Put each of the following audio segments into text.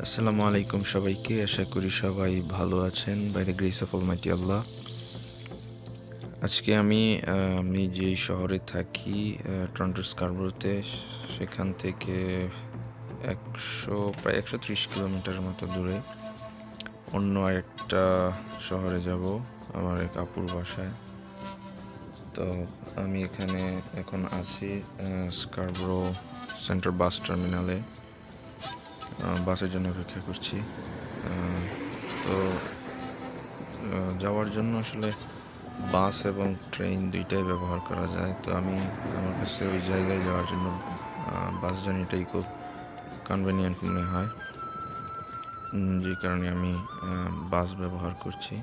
আসসালামু আলাইকুম সবাইকে। আশা করি সবাই ভালো আছেন by the grace of almighty Allah. আজকে আমি যেই শহরে থাকি, টরন্টোর স্কারবোরোতে, সেখান থেকে প্রায় 130 কিলোমিটার মতো দূরে অন্য আরেকটা শহরে যাব, আমার এক আপুর বাসায়। তো আমি এখানে এখন আছি স্কারবোরো সেন্ট্রাল বাস টার্মিনালে, বাসের জন্য অপেক্ষা করছি। তো যাওয়ার জন্য আসলে বাস এবং ট্রেন দুইটাই ব্যবহার করা যায়। তো আমার কাছে ওই জায়গায় যাওয়ার জন্য বাস জার্নিটাই খুব কনভেনিয়েন্ট মনে হয়, যে কারণে আমি বাস ব্যবহার করছি।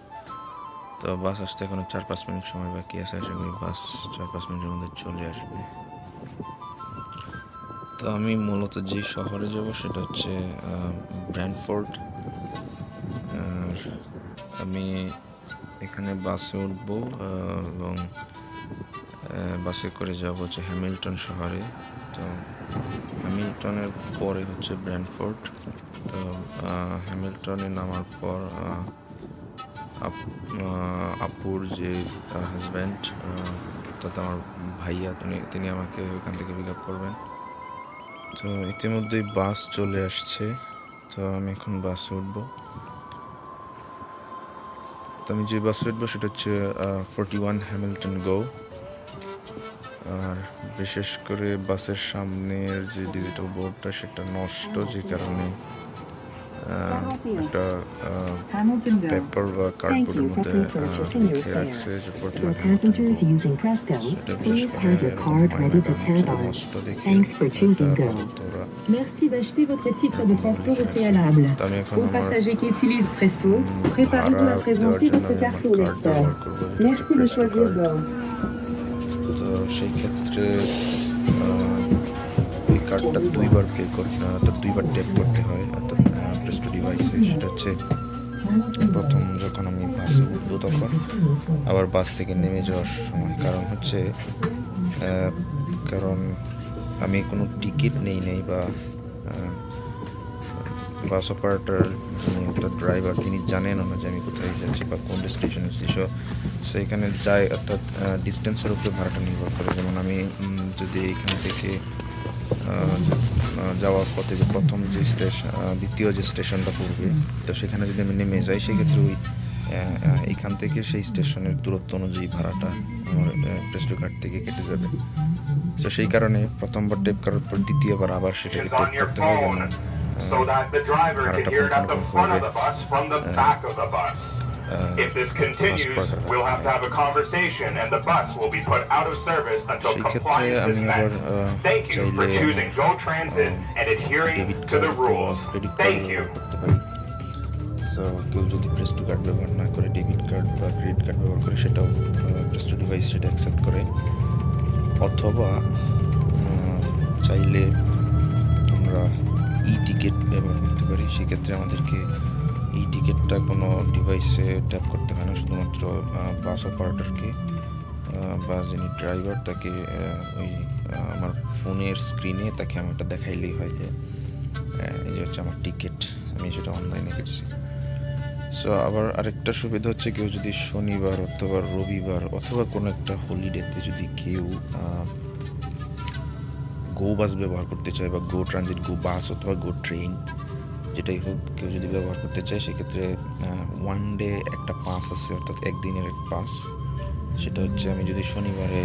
তো বাস আসতে এখনো 4-5 মিনিট সময় বাকি আছে। আশা করি বাস 4-5 মিনিটের মধ্যে চলে আসবে। তো আমি মূলত যে শহরে যাব সেটা হচ্ছে ব্র্যান্ডফোর্ড। আর আমি এখানে বাসে উঠবো এবং বাসে করে যাব হচ্ছে হ্যামিল্টন শহরে। তো হ্যামিল্টনের পরে হচ্ছে ব্র্যান্ডফোর্ড। তো হ্যামিল্টনে নামার পর আপুর যে হাজব্যান্ড, অর্থাৎ আমার ভাইয়া, তিনি আমাকে ওখান থেকে পিক আপ করবেন। তো ইতিমধ্যেই বাস চলে আসছে। তো আমি এখন বাসে উঠবো। তো আমি যে বাসে উঠবো সেটা হচ্ছে 41 হ্যামিল্টন গো। আর বিশেষ করে বাসের সামনের যে ডিজিটাল বোর্ডটা সেটা নষ্ট, যে কারণে একটা পেপার বা কার্ডবোর্ডের মধ্যে লিখে রাখছে যে 41 হ্যামিল্টন গো। সেটা বিশেষ করে এরকম হয় না, কারণ সেটা নষ্ট দেখে ওরা। Merci d'acheter votre titre de transport au préalable. Aux passagers qui utilisent Presto, préparez-vous à présenter votre carte au lecteur. Merci de choisir Go. তো সেই ক্ষেত্রে এই কার্ডটা দুইবার দুইবার ট্যাপ করতে হয়, অর্থাৎ প্রেস্টো ডিভাইসে। সেটা হচ্ছে প্রথম যখন আমি বাসে উঠবো, তখন আবার বাস থেকে নেমে যাওয়ার সময়। কারণ আমি কোনো টিকিট নেই বা বাস অপারেটর, অর্থাৎ ড্রাইভার, তিনি জানেনও না যে আমি কোথায় যাচ্ছি বা কোন ডেস্টিনেশনে যাচ্ছি। সেইখানে যাই, অর্থাৎ ডিস্টেন্সের উপরে ভাড়াটা নির্ভর করে। যেমন আমি যদি এইখান থেকে যাওয়ার পথে যে প্রথম যে দ্বিতীয় যে স্টেশনটা পড়বে, তো সেখানে যদি আমি নেমে যাই, সেক্ষেত্রে ওই এইখান থেকে সেই স্টেশনের দূরত্ব অনুযায়ী ভাড়াটা আমার প্রেস্টো কার্ড থেকে কেটে যাবে। তো সেই কারণে প্রথমবার টেপ করার পর দ্বিতীয়বার আবার সেটাকে টেপ করতে হয়, যেমন ভাড়াটা পুঙ্খানুপুঙ্খভাবে If this continues, we'll have to have a conversation and the bus will be put out of service until compliance is met. Thank you for choosing Go Transit and adhering to the rules. Thank you. So কেউ যদি Presto card ব্যবহার না করে debit card বা credit card ব্যবহার করে, সেটাও Presto device সেটা অ্যাকসেপ্ট করে। অথবা চাইলে আমরা টিকিট ব্যবহার করতে পারি। সেক্ষেত্রে আমাদেরকে টিকিটটা কোনো ডিভাইসে ট্যাপ করতে হয় না, শুধুমাত্র বাস অপারেটরকে বা যিনি ড্রাইভার তাকে ওই আমার ফোনের স্ক্রিনে তাকে আমি এটা দেখাইলেই হয় যে এই যে হচ্ছে আমার টিকিট, আমি সেটা অনলাইনে কেটেছি। সো আবার আরেকটা সুবিধা হচ্ছে, কেউ যদি শনিবার অথবা রবিবার অথবা কোনো একটা হলিডেতে যদি কেউ গো বাস ব্যবহার করতে চায় বা গো ট্রানজিট, গো বাস অথবা গো ট্রেন, যেটাই হোক, কেউ যদি ব্যবহার করতে চায়, সেক্ষেত্রে ওয়ান ডে একটা পাস আছে, অর্থাৎ একদিনের এক পাস। সেটা হচ্ছে আমি যদি শনিবারে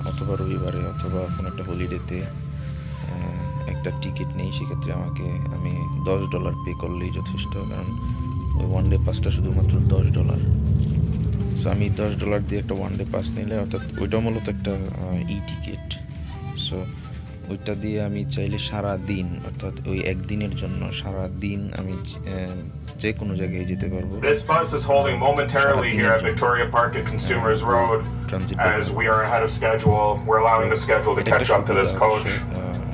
অথবা রবিবারে অথবা কোনো একটা হলিডেতে একটা টিকিট নেই, সেক্ষেত্রে আমি $10 পে করলেই যথেষ্ট, কারণ ওই ওয়ান ডে পাসটা শুধুমাত্র $10। সো আমি $10 দিয়ে একটা ওয়ান ডে পাস নিলে, অর্থাৎ ওইটা মূলত একটা টিকিট। সো ওইটা দিয়ে আমি চাইলে সারা দিন, অর্থাৎ ওই একদিনের জন্য সারা দিন আমি যে কোনো জায়গায় যেতে পারবো। This bus is holding momentarily here at Victoria Park at Consumers Road. As we are ahead of schedule, we're allowing the schedule to catch up to this coach.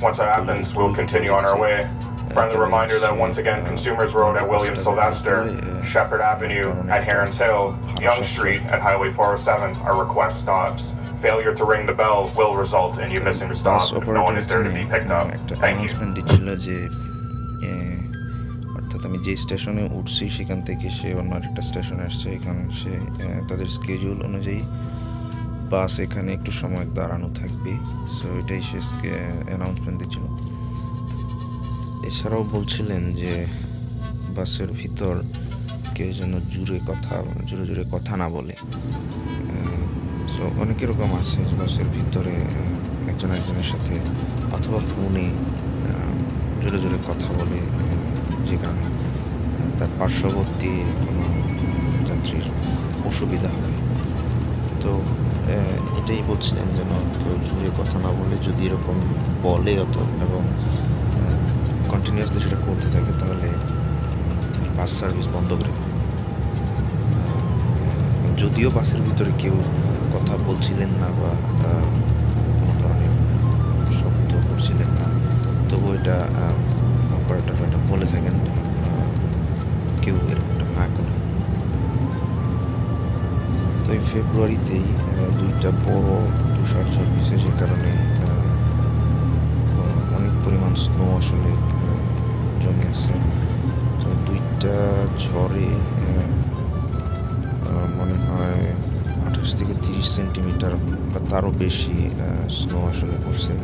Once that happens, we'll continue on our way. Friendly reminder that once again, Consumers Road at William Sylvester, Shepherd Avenue at Herons Hill, Young Street at Highway 407 are request stops. Failure to ring the bell will result in you missing the stop if no one is there to be picked up. Thank you. দিচ্ছিল যে অর্থাৎ আমি যে স্টেশনে উঠছি সেখান থেকে সে অন্য আরেকটা স্টেশনে আসছে। এখানে সে তাদের স্কেডিউল অনুযায়ী বাস এখানে একটু সময় দাঁড়ানো থাকবে। সো এটাই সে অ্যানাউন্সমেন্ট দিচ্ছিল। এছাড়াও বলছিলেন যে বাসের ভিতর কেউ যেন জোরে জোরে কথা না বলে। সো অনেক এরকম আছে যে বাসের ভিতরে একজন একজনের সাথে অথবা ফোনে জোরে কথা বলে, যে কারণে তার পার্শ্ববর্তী কোনো যাত্রীর অসুবিধা হয়। তো এটাই বলছিলেন যেন কেউ জোরে কথা না বলে, যদি এরকম বলে এবং কন্টিনিউয়াসলি সেটা করতে থাকে তাহলে তিনি বাস সার্ভিস বন্ধ করে দেবেন। যদিও বাসের ভিতরে কেউ কথা বলছিলেন না বা কোনো ধরনের শব্দ করছিলেন না, তবুও এটা অপারেটররা এটা বলে থাকেন কেউ এরকমটা না করে। তো এই ফেব্রুয়ারিতেই 2টা বড় তুষার ঝড় হয়েছে, যে কারণে অনেক পরিমাণ স্নো আসলে জমে আছে। তো 2টা ঝড়ে মনে হয় 28 থেকে 30 সেন্টিমিটার বা তারও বেশি স্নো আসলে পড়ছে।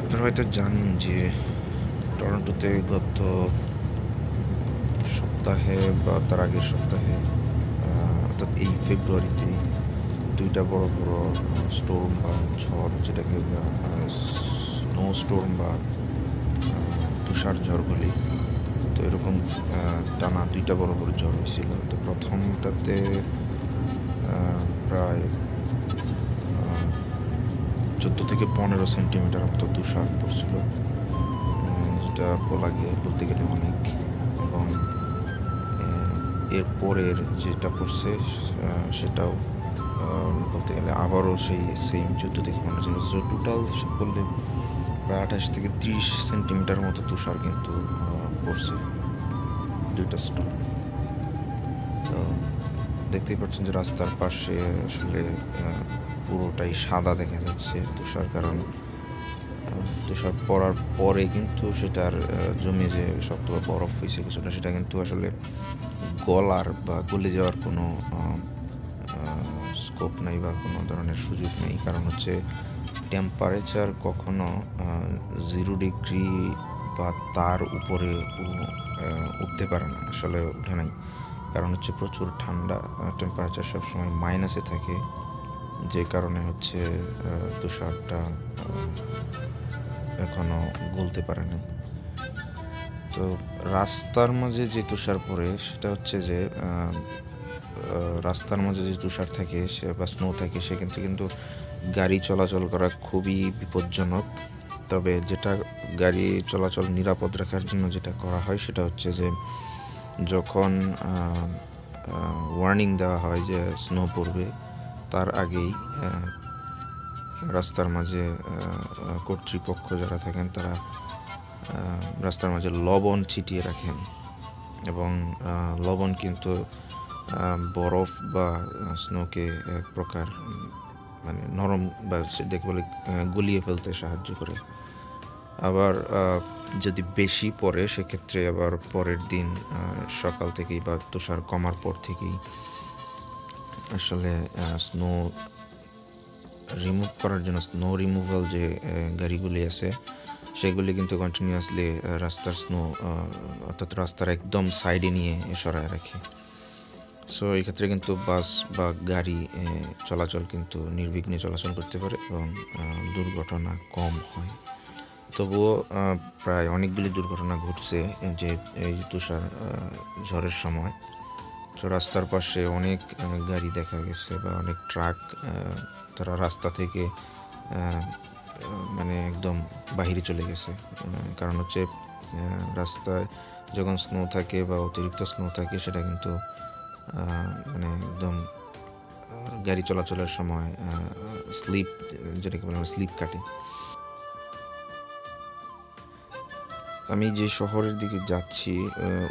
আপনারা হয়তো জানেন যে টরন্টোতে গত সপ্তাহে বা তার আগের সপ্তাহে, অর্থাৎ এই ফেব্রুয়ারিতে 2টা বড় স্টোর্ম বা ঝড়, যেটাকে স্নো স্টোর্ম বা তুষার ঝড় বলি, তো এরকম টানা 2টা বড় ঝড় হয়েছিল। তো প্রথমটাতে প্রায় 14 থেকে 15 সেন্টিমিটার মতো তুষার পড়ছিল, যেটা বলতে গেলে অনেক। এবং এর পরের যেটা পড়ছে সেটাও বলতে গেলে আবারও সেই সেম 14 থেকে 15 সেন্টিমিটার। টোটাল হিসাব করলে প্রায় 28 থেকে 30 সেন্টিমিটার মতো তুষার কিন্তু পড়ছে 2টা স্টোর্ম। তো দেখতেই পাচ্ছেন যে রাস্তার পাশে আসলে পুরোটাই সাদা দেখা যাচ্ছে তুষার, কারণ তুষার পড়ার পরে কিন্তু সেটার জমে যে শক্ত বরফ হয়েছে কিছুটা, সেটা কিন্তু আসলে গলার বা গলে যাওয়ার কোনো স্কোপ নাই বা কোনো ধরনের সুযোগ নেই। কারণ হচ্ছে টেম্পারেচার কখনো 0 ডিগ্রি বা তার উপরে উঠতে পারে না, আসলে উঠে নাই। কারণ হচ্ছে প্রচুর ঠান্ডা, টেম্পারেচার সবসময় মাইনাসে থাকে, যে কারণে হচ্ছে তুষারটা এখনো গলতে পারে নাই। তো রাস্তার মাঝে যে তুষার পড়ে সেটা হচ্ছে যে রাস্তার মাঝে যে তুষার থাকে বা স্নো থাকে, সেক্ষেত্রে কিন্তু গাড়ি চলাচল করা খুবই বিপজ্জনক। তবে যেটা গাড়ি চলাচল নিরাপদ রাখার জন্য যেটা করা হয় সেটা হচ্ছে যে যখন ওয়ার্নিং দেওয়া হয় যে স্নো পড়বে, তার আগেই রাস্তার মাঝে কর্তৃপক্ষ যারা থাকেন তারা রাস্তার মাঝে লবণ ছিটিয়ে রাখেন। এবং লবণ কিন্তু বরফ বা স্নোকে এক প্রকার মানে নরম বা সেটাকে বলে গলিয়ে ফেলতে সাহায্য করে। আবার যদি বেশি পড়ে সেক্ষেত্রে আবার পরের দিন সকাল থেকেই বা তুষার কমার পর থেকেই আসলে স্নো রিমুভ করার জন্য স্নো রিমুভাল যে গাড়িগুলি আছে সেগুলি কিন্তু কন্টিনিউয়াসলি রাস্তার স্নো অর্থাৎ রাস্তার একদম সাইডে নিয়ে সরায় রাখে। সো এই ক্ষেত্রে কিন্তু বাস বা গাড়ি চলাচল কিন্তু নির্বিঘ্নে চলাচল করতে পারে এবং দুর্ঘটনা কম হয়। তবুও প্রায় অনেকগুলি দুর্ঘটনা ঘটছে যে এই তুষার ঝড়ের সময়। তো রাস্তার পাশে অনেক গাড়ি দেখা গেছে বা অনেক ট্রাক তারা রাস্তা থেকে মানে একদম বাহিরে চলে গেছে। কারণ হচ্ছে রাস্তায় যখন স্নো থাকে বা অতিরিক্ত স্নো থাকে সেটা কিন্তু মানে একদম গাড়ি চলাচলের সময় স্লিপ, যেটাকে বলে স্লিপ কাটে। আমি যে শহরের দিকে যাচ্ছি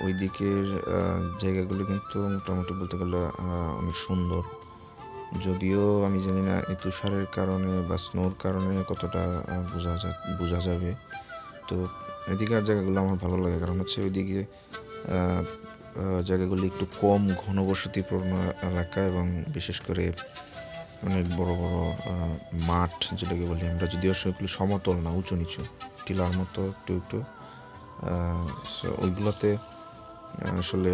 ওই দিকের জায়গাগুলো কিন্তু মোটামুটি বলতে গেলে অনেক সুন্দর। যদিও আমি জানি না এই তুষারের কারণে বা স্নোর কারণে কতটা বোঝা যাবে। তো এদিকের জায়গাগুলো আমার ভালো লাগে, কারণ হচ্ছে ওইদিকে জায়গাগুলি একটু কম ঘনবসতিপূর্ণ এলাকা এবং বিশেষ করে অনেক বড় বড় মাঠ যেটাকে বলি আমরা, যদিও সেগুলো সমতল না, উঁচু নিচু টিলার মতো একটু ওইগুলোতে আসলে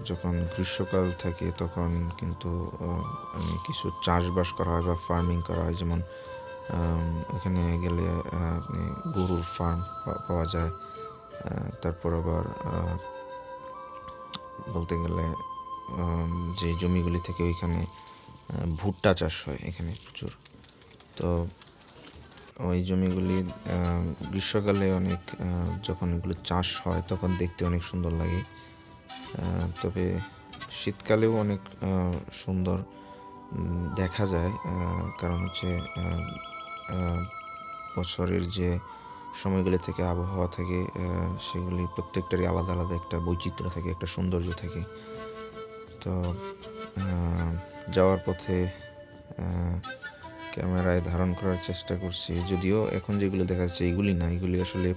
যখন গ্রীষ্মকাল থাকে তখন কিন্তু কিছু চাষবাস করা হয় বা ফার্মিং করা হয়। যেমন এখানে গেলে আপনি গরুর ফার্ম পাওয়া যায়। তারপর আবার বলতে গেলে যে জমিগুলি থেকে ওইখানে ভুট্টা চাষ হয় এখানে প্রচুর। তো ওই জমিগুলি গ্রীষ্মকালে অনেক যখন এগুলো চাষ হয় তখন দেখতে অনেক সুন্দর লাগে। তবে শীতকালেও অনেক সুন্দর দেখা যায়, কারণ হচ্ছে বছরের যে সময়গুলি থেকে আবহাওয়া থাকে সেগুলি প্রত্যেকটারই আলাদা আলাদা একটা বৈচিত্র্য থাকে, একটা সৌন্দর্য থাকে। তো যাওয়ার পথে ক্যামেরায় ধারণ করার চেষ্টা করছি, যদিও এখন যেগুলো দেখা যাচ্ছে এইগুলি না, এগুলি আসলে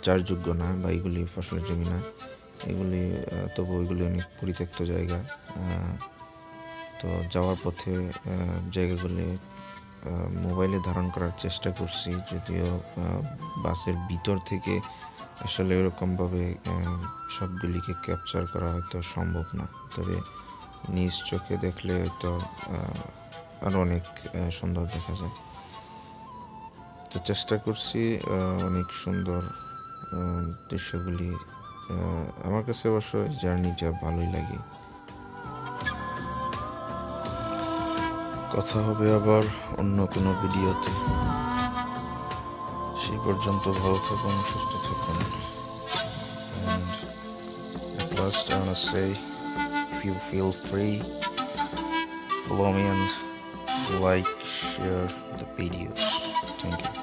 চাষযোগ্য না বা এগুলি ফসলের জমি না, এগুলি তবু এগুলি অনেক পরিত্যক্ত জায়গা। তো যাওয়ার পথে জায়গাগুলি মোবাইলে ধারণ করার চেষ্টা করছি, যদিও বাসের ভিতর থেকে আসলে এরকমভাবে সবগুলিকে ক্যাপচার করা হয়তো সম্ভব না। তবে নিজ চোখে দেখলে হয়তো আরও অনেক সুন্দর দেখা যায়। তো চেষ্টা করছি অনেক সুন্দর দৃশ্যগুলি। আমার কাছে অবশ্য জার্নিটা ভালোই লাগে। কথা হবে আবার অন্য কোনো ভিডিওতে। সেই পর্যন্ত ভালো থাকুন, সুস্থ থাকুন। And at last I wanna say, if you feel free, follow me and like, share the videos. Thank you.